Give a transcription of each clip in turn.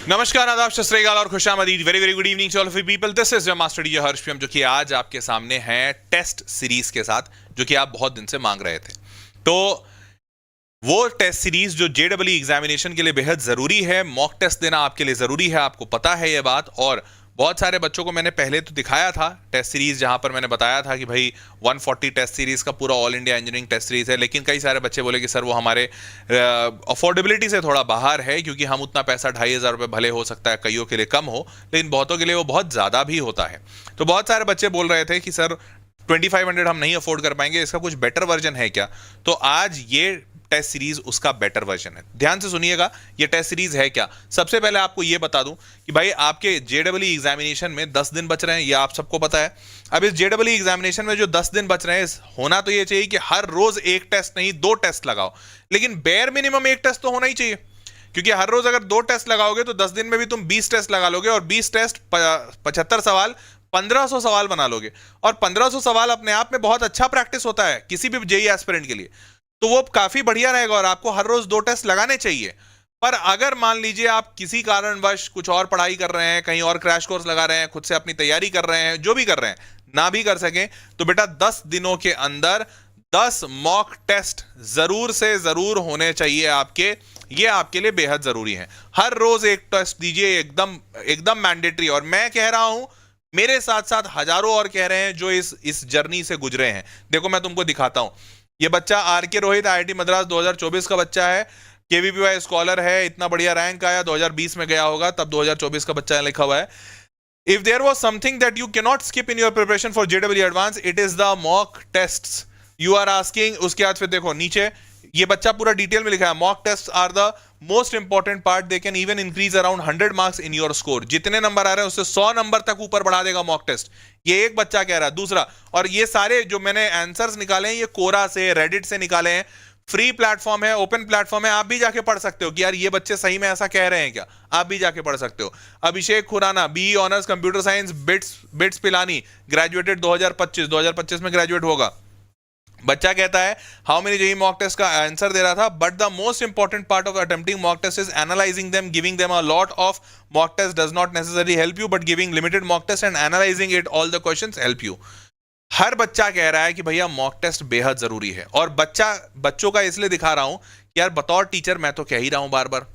नमस्कार, आदाब, सत श्री अकाल और खुशामदीद। Very very good evening to all of you people. This is your master teacher Harsh PM, जो कि आज आपके सामने हैं टेस्ट सीरीज के साथ, जो कि आप बहुत दिन से मांग रहे थे। तो वो टेस्ट सीरीज जो जेईई एग्जामिनेशन के लिए बेहद जरूरी है, मॉक टेस्ट देना आपके लिए जरूरी है, आपको पता है ये बात। और बहुत सारे बच्चों को मैंने पहले तो दिखाया था टेस्ट सीरीज, जहां पर मैंने बताया था कि भाई 140 टेस्ट सीरीज का पूरा all India engineering test series है। लेकिन कई सारे बच्चे बोले कि सर वो हमारे अफोर्डेबिलिटी से थोड़ा बाहर है, क्योंकि हम उतना पैसा 2500 रुपये भले हो सकता है कईयों के लिए कम हो, लेकिन बहुतों के लिए वो बहुत ज़्यादा भी होता है। तो बहुत सारे बच्चे बोल रहे थे कि सर 2500 हम नहीं अफोर्ड कर पाएंगे, इसका कुछ बेटर वर्जन है क्या? तो आज ये टेस्ट सीरीज उसका बेटर वर्जन है। ध्यान से सुनिएगा, ये टेस्ट सीरीज है क्या। सबसे पहले आपको ये बता दूं कि भाई आपके जेईई एग्जामिनेशन में 10 दिन बच रहे हैं, ये आप सबको पता है। अब इस जेईई एग्जामिनेशन में जो 10 दिन बच रहे हैं, होना तो ये चाहिए कि हर रोज एक टेस्ट नहीं 2 टेस्ट लगाओ, लेकिन बेयर मिनिमम एक टेस्ट तो होना ही चाहिए। क्योंकि हर रोज अगर 2 टेस्ट लगाओगे तो 10 दिन में भी तुम 20 टेस्ट लगा लोगे, और 20 टेस्ट 75 सवाल 1500 सवाल बना लोगे। और 1500 सवाल अपने आप में बहुत अच्छा प्रैक्टिस होता है किसी भी जेईई एस्पिरेंट के लिए, तो वो काफी बढ़िया रहेगा और आपको हर रोज 2 टेस्ट लगाने चाहिए। पर अगर मान लीजिए आप किसी कारणवश कुछ और पढ़ाई कर रहे हैं, कहीं और क्रैश कोर्स लगा रहे हैं, खुद से अपनी तैयारी कर रहे हैं, जो भी कर रहे हैं, ना भी कर सकें, तो बेटा 10 दिनों के अंदर 10 मॉक टेस्ट जरूर से जरूर होने चाहिए आपके। ये आपके लिए बेहद जरूरी है। हर रोज एक टेस्ट दीजिए, एकदम एकदम मैंडेटरी। और मैं कह रहा हूं, मेरे साथ साथ हजारों और कह रहे हैं जो इस जर्नी से गुजरे हैं। देखो मैं तुमको दिखाता हूं, ये बच्चा आर के रोहित आईआईटी मद्रास 2024 का बच्चा है, केवीपीवाई स्कॉलर है, इतना बढ़िया रैंक आया, 2020 में गया होगा, तब 2024 का बच्चा लिखा हुआ है। If there was something that you can not skip in your preparation for JEE advance, it is the mock tests you are asking. उसके बाद फिर देखो नीचे ये बच्चा पूरा डिटेल में लिखा है, mock test are the most important part, they can even increase around 100 marks in your score. जितने नंबर आ रहे हैं उससे 100 नंबर तक ऊपर बढ़ा देगा मॉक टेस्ट। ये एक बच्चा कह रहा है। दूसरा, और ये सारे जो मैंने आंसर्स निकाले हैं ये कोरा से, रेडिट से निकाले हैं। फ्री प्लेटफॉर्म है, ओपन प्लेटफॉर्म है, आप भी जाके पढ़ सकते हो कि यार ये बच्चे सही में ऐसा कह रहे हैं क्या, आप भी जाके पढ़ सकते हो। Abhishek Khurana, BE honours computer science, BITS Pilani, graduated 2025 में ग्रेजुएट होगा। बच्चा कहता है how many JEE mock test का आंसर दे रहा था, but the most important part of attempting mock test is analyzing them, giving them a lot of mock test does not necessary help you, but giving limited mock test and analyzing it all the questions help you. हर बच्चा कह रहा है कि भैया mock test बेहद जरूरी है। और बच्चों का इसलिए दिखा रहा हूं कि यार बतौर टीचर मैं तो कह ही रहा हूं बार बार,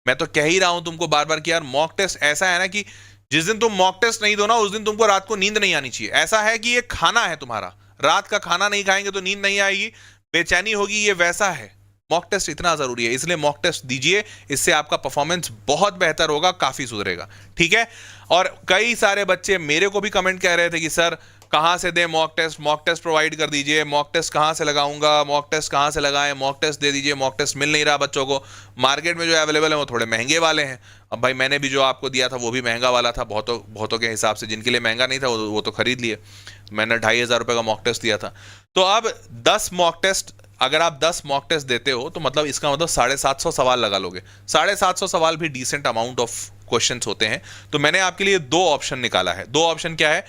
मैं तो कह ही रहा हूं तुमको बार बार कि यार मॉक टेस्ट ऐसा है ना कि जिस दिन तुम मॉक टेस्ट नहीं दो ना, उस दिन तुमको रात को नींद नहीं आनी चाहिए। ऐसा है कि ये खाना है तुम्हारा, रात का खाना नहीं खाएंगे तो नींद नहीं आएगी, बेचैनी होगी, ये वैसा है। मॉक टेस्ट इतना जरूरी है, इसलिए मॉक टेस्ट दीजिए, इससे आपका परफॉर्मेंस बहुत बेहतर होगा, काफी सुधरेगा। ठीक है। और कई सारे बच्चे मेरे को भी कमेंट कह रहे थे कि सर कहां से दे मॉक टेस्ट प्रोवाइड कर दीजिए, मॉक टेस्ट कहां से लगाऊंगा, मॉक टेस्ट कहां से लगाएं, मॉक टेस्ट दे दीजिए। मॉक टेस्ट मिल नहीं रहा बच्चों को, मार्केट में जो अवेलेबल है वो थोड़े महंगे वाले हैं। अब भाई मैंने भी जो आपको दिया था वो भी महंगा वाला था, बहुतों के हिसाब से। जिनके लिए महंगा नहीं था वो तो खरीद लिए। मैंने 2500 रुपये का मॉक टेस्ट दिया था। तो अब 10 मॉक टेस्ट, अगर आप 10 मॉक टेस्ट देते हो तो मतलब इसका मतलब 750 सवाल लगा लोगे। 750 सवाल भी डिसेंट अमाउंट ऑफ क्वेश्चंस होते हैं। तो मैंने आपके लिए 2 ऑप्शन निकाला है। 2 ऑप्शन क्या है,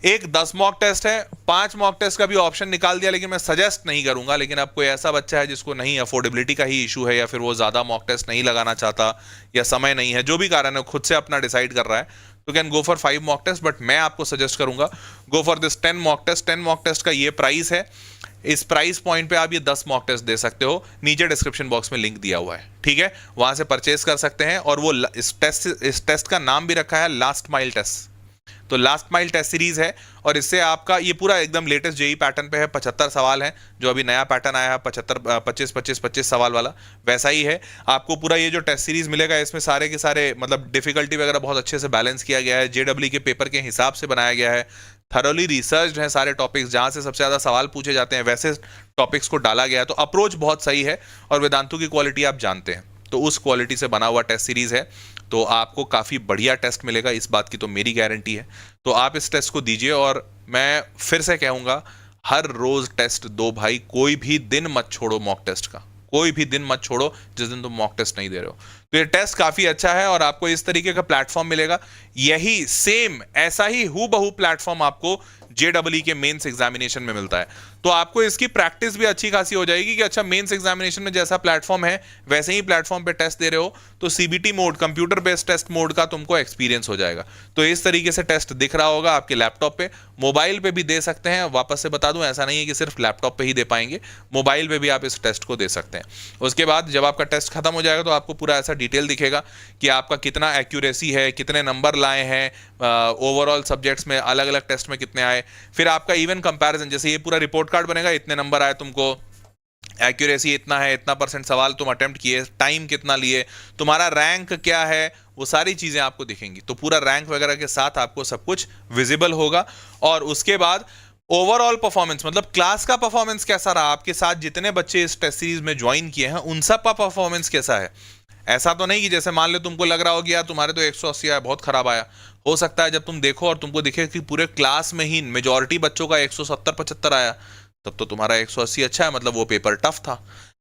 एक 10 मॉक टेस्ट है, 5 मॉक टेस्ट का भी ऑप्शन निकाल दिया, लेकिन मैं सजेस्ट नहीं करूंगा। लेकिन अब कोई ऐसा बच्चा है जिसको नहीं, अफोर्डेबिलिटी का ही इशू है, या फिर वो ज्यादा मॉक टेस्ट नहीं लगाना चाहता, या समय नहीं है, जो भी कारण है, खुद से अपना डिसाइड कर रहा है, तो can go for 5 mock test. But मैं आपको सजेस्ट करूंगा go for this 10 mock test. 10 mock test का ये प्राइस है। इस प्राइस पॉइंट पे आप ये 10 मॉक टेस्ट दे सकते हो। नीचे डिस्क्रिप्शन बॉक्स में लिंक दिया हुआ है, ठीक है, वहां से परचेज कर सकते हैं। और वो इस टेस्ट का नाम भी रखा है लास्ट माइल टेस्ट। तो लास्ट माइल टेस्ट सीरीज है, और इससे आपका ये पूरा एकदम लेटेस्ट जेईई पैटर्न पे है। 75 सवाल है, जो अभी नया पैटर्न आया है 25 सवाल वाला, वैसा ही है। आपको पूरा ये जो टेस्ट सीरीज मिलेगा, इसमें सारे के सारे मतलब डिफिकल्टी वगैरह बहुत अच्छे से बैलेंस किया गया है, जेईई के पेपर के हिसाब से बनाया गया है, थरोली रिसर्च्ड है सारे टॉपिक्स, जहां से सबसे ज्यादा सवाल पूछे जाते हैं वैसे टॉपिक्स को डाला गया है। तो अप्रोच बहुत सही है, और वेदांतु की क्वालिटी आप जानते हैं, तो उस क्वालिटी से बना हुआ टेस्ट सीरीज है। तो आपको काफी बढ़िया टेस्ट मिलेगा, इस बात की तो मेरी गारंटी है। तो आप इस टेस्ट को दीजिए, और मैं फिर से कहूंगा हर रोज टेस्ट दो भाई, कोई भी दिन मत छोड़ो मॉक टेस्ट का, कोई भी दिन मत छोड़ो जिस दिन तुम मॉक टेस्ट नहीं दे रहे हो। तो ये टेस्ट काफी अच्छा है, और आपको इस तरीके का प्लेटफॉर्म मिलेगा। यही सेम ऐसा ही हूबहू प्लेटफॉर्म आपको JEE के मेंस एग्जामिनेशन में मिलता है। तो आपको इसकी प्रैक्टिस भी अच्छी खासी हो जाएगी कि अच्छा मेंस एग्जामिनेशन में जैसा प्लेटफॉर्म है वैसे ही प्लेटफॉर्म पे टेस्ट दे रहे हो, तो CBT mode, computer based test mode का तुमको एक्सपीरियंस हो जाएगा। तो इस तरीके से टेस्ट दिख रहा होगा आपके लैपटॉप पे, मोबाइल पे भी दे सकते हैं। वापस से बता दूं, ऐसा नहीं है कि सिर्फ लैपटॉप पे ही दे पाएंगे, मोबाइल पे भी आप इस टेस्ट को दे सकते हैं। उसके बाद जब आपका टेस्ट खत्म हो जाएगा तो आपको पूरा ऐसा डिटेल दिखेगा कि आपका कितना एक्यूरेसी है, कितने नंबर लाए हैं, ओवरऑल सब्जेक्ट्स में अलग अलग टेस्ट में कितने आए। फिर आपका इवन कंपैरिजन, जैसे ये पूरा रिपोर्ट कार्ड बनेगा, इतने नंबर आए तुमको, एक्यूरेसी इतना है, इतना % सवाल तुम अटेम्प्ट किए, टाइम कितना लिए, तुम्हारा रैंक क्या है, वो सारी चीजें आपको दिखेंगी। तो पूरा रैंक वगैरह के साथ आपको सब कुछ विजिबल होगा। और उसके बाद ओवरऑल परफॉर्मेंस, मतलब क्लास का परफॉर्मेंस कैसा रहा, आपके साथ जितने बच्चे इस टेस्ट सीरीज में ज्वाइन किए हैं उन सब का परफॉर्मेंस कैसा है। ऐसा तो नहीं कि जैसे मान लो तुमको लग रहा हो कि यार तुम्हारे तो 180 आया, बहुत खराब आया। हो सकता है जब तुम देखो और तुमको दिखे कि पूरे क्लास में ही मेजॉरिटी बच्चों का 170-75 आया, तब तो तुम्हारा 180 अच्छा है, मतलब वो पेपर टफ था।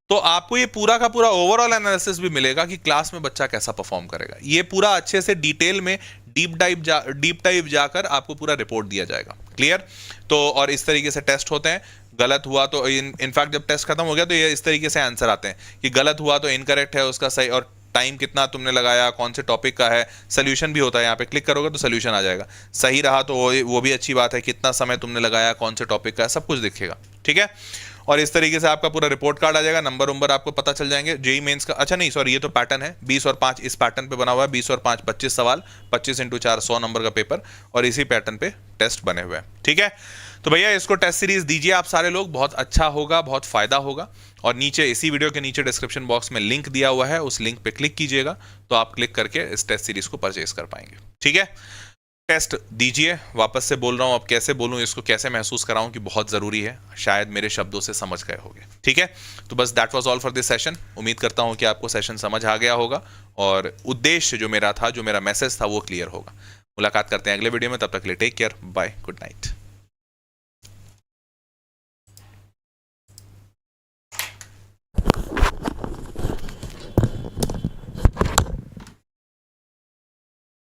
तो आपको ये पूरा का पूरा ओवरऑल एनालिसिस भी मिलेगा कि क्लास में बच्चा कैसा परफॉर्म करेगा। ये पूरा अच्छे से डिटेल में डीप डाइव जाकर आपको पूरा रिपोर्ट दिया जाएगा। क्लियर? तो और इस तरीके से टेस्ट होते हैं। गलत हुआ तो इनफैक्ट जब टेस्ट खत्म हो गया तो ये इस तरीके से आंसर आते हैं कि गलत हुआ तो इनकरेक्ट है उसका सही, और टाइम कितना तुमने लगाया, कौन से टॉपिक का है, सोल्यूशन भी होता है। यहाँ पे क्लिक करोगे तो सोल्यूशन आ जाएगा। सही रहा तो वो भी अच्छी बात है, कितना समय तुमने लगाया, कौन से टॉपिक का है, सब कुछ दिखेगा। ठीक है? और इस तरीके से आपका पूरा रिपोर्ट कार्ड आ जाएगा, नंबर आपको पता चल जाएंगे। जेईई मेंस का, अच्छा नहीं सॉरी, ये तो पैटर्न है, 20 और 5 इस पैटर्न पे बना हुआ है। 20 और 5 25 सवाल, 25 × 4 100 नंबर का पेपर, और इसी पैटर्न पे टेस्ट बने हुए हैं। ठीक है? तो भैया इसको टेस्ट सीरीज दीजिए आप सारे लोग, बहुत अच्छा होगा, बहुत फायदा होगा। और नीचे इसी वीडियो के नीचे डिस्क्रिप्शन बॉक्स में लिंक दिया हुआ है, उस लिंक पे क्लिक कीजिएगा तो आप क्लिक करके इस टेस्ट सीरीज को परचेज कर पाएंगे। ठीक है? टेस्ट दीजिए। वापस से बोल रहा हूं, अब कैसे बोलूं, इसको कैसे महसूस कराऊं कि बहुत जरूरी है, शायद मेरे शब्दों से समझ गए होंगे। ठीक है? तो बस that was all for this session. उम्मीद करता हूं कि आपको सेशन समझ आ गया होगा और उद्देश्य जो मेरा था, जो मेरा मैसेज था, वो क्लियर होगा। मुलाकात करते हैं अगले वीडियो में, तब तक के लिए take care, bye, good night.